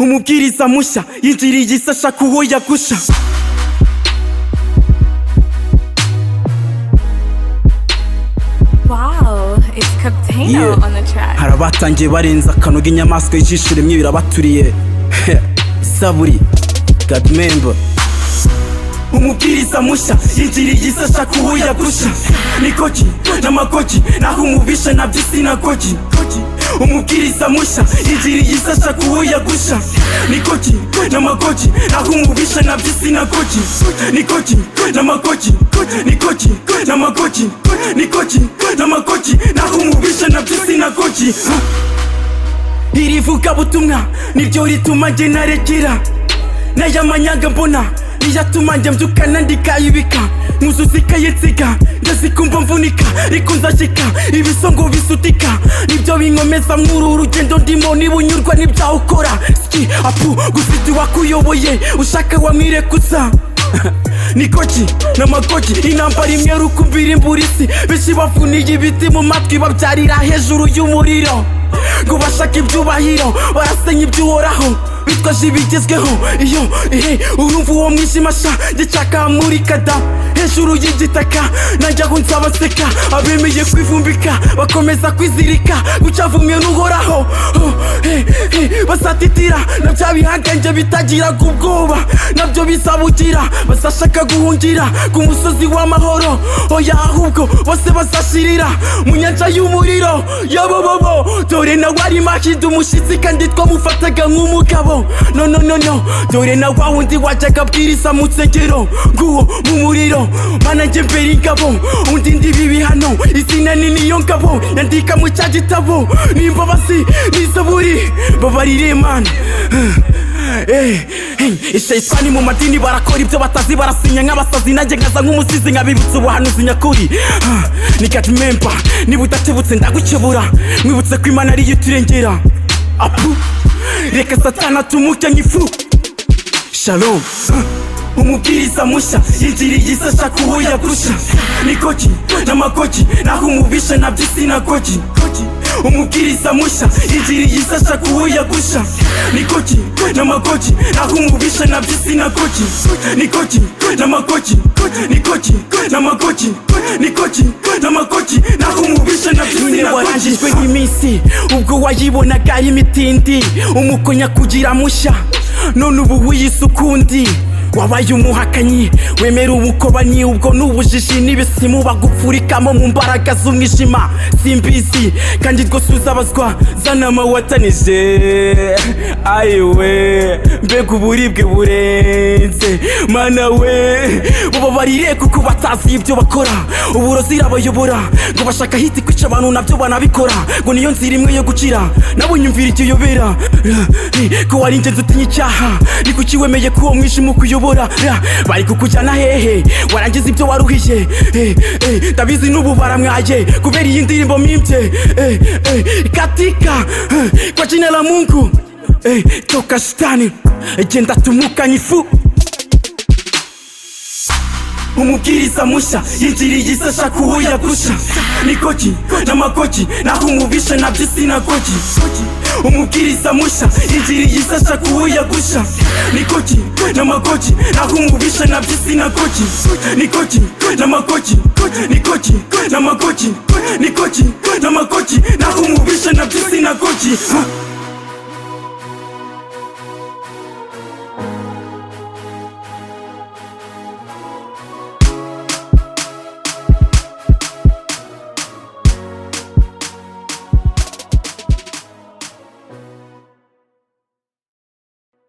umubwiriza mushya yinjiriye isi ashaka uwo yagusha. Wow, it's Captano on the track. Hari abatangiye barenza akanoga inyamaswa y'ijisho rimwe birabaturiye. Saburi God member. Umubwiriza mushya yinjiriye isi ashaka uwo yagusha. Nikoki n'amakoki naho umubisha nabyo sinakoki. Umubwiriza mushya yinjiriye isi ashaka uwo yagusha. Nikoki n'amakoki naho umubisha nabyo sinakoki. Nikoki n'amakoki, nikoki n'amakoki, nikoki n'amakoki naho umubisha nabyo sinakoki. Iri vugabutumwa niryo rituma njye narekera n'aya manyanga mbona niyatuma njye mbyuka nandika ibika nkuzuza ikaye nsiga ndazikumva mvunika ariko nzashyika ibisongo bisutika nibyo binkomeza nk'uru rugendo ndimo niba unyurwa n'ibyaho ukora ski apu gufite uwakuyoboye ushaka wamwirekuza. Nikoki n'amakoki intambara imwe rukumbira imburisi benshi bavuniye ibiti mu matwi babyarira hejuru y'umuriro ngo bashaka ibyubahiro barasenya iby'uhoraho bitwaje ibigezweho. Iyo urumva uwo mwijima sha gicaka muri kada hejuru y'igitaka najya aho nzabaseka abemeye kwivumbika bakomeza kwizirika gucavumwe n'uhoraho. Basatitira na bya bihanganje bitagiraga ubwoba nabyo bizabugira bazashaka guhungira ku musozi w'amahoro. Oya ahubwo bose bazashirira mu nyanja y'umuriro. Yabobobo dore nawe ari mahinda umushyitsi kandi twamufataga nk'umugabo. No dore na wa wundi wajyaga abwiriza mu nsengero nguwo mu muriro mana njye mbere ingabo undi ndibi bihano izina ni niyo ngabo yandika mu cya gitabo n'imbabazi n'izaburi babarire mana. Ishayitani mu madini barakora ibyo batazi barasinya nk'abasazi nanjye nkaza nk'umusizi nkabibutsa ubuhanuzi nyakuri. Ni God member niba udatebutse ndagukebura mwibutse ko Imana ariyo iturengera. Apu reka satana tumuke nk'ifu. Shalom. Umubwiriza mushya yinjiriye isi ashaka uwo yagusha. Nikoki n'amakoki naho umubisha nabyo sinakoki. Umubwiriza mushya yinjiriye isi ashaka uwo yagusha. Nikoki n'amakoki naho umubisha nabyo sinakoki. Nikoki n'amakoki, nikoki n'amakoki, nikoki n'amakoki naho umubisha nabyo sinakoki. Warangijwe nk'iminsi ubwo wayibonaga imitindi umukonya kugira mushya none ubu wiyise ukundi. Wabaye umuhakanyi wemera ubukobanyi ubwo n'ubujiji n'ibisimu bagupfurikamo mu mbaraga z'umwijima simbizi kandi rwose uzabazwa zanama watanije. Ayiwe mbega uburibwe burenze mana we bubabarire kuko batazi ibyo bakora uburozi irabayobora ngo bashaka hiti kwica abantu nabyo banabikora ngo niyo nzira imwe yo gukira nabo nyumvira icyo yobera ko wari ingenzi utinya icyaha ni kuki wemeye ko uwo mwijima ukuyobora bari kukujyana hehe warangiza ibyo waruhiye. Ndabizi n'ubu baramwaye kubera iyi ndirimbo mimbye katika kwa jina la Mungu toka shetani genda tumuka nyifu. Umubwiriza mushya yinjiriye isi ashaka uwo yagusha. Nikoki n'amakoki naho umubisha nabyo sinakoki. Umubwiriza mushya yinjiriye isi ashaka uwo yagusha. Nikoki n'amakoki naho umubisha nabyo sinakoki. Nikoki n'amakoki, nikoki n'amakoki, nikoki n'amakoki naho umubisha nabyo sinakoki.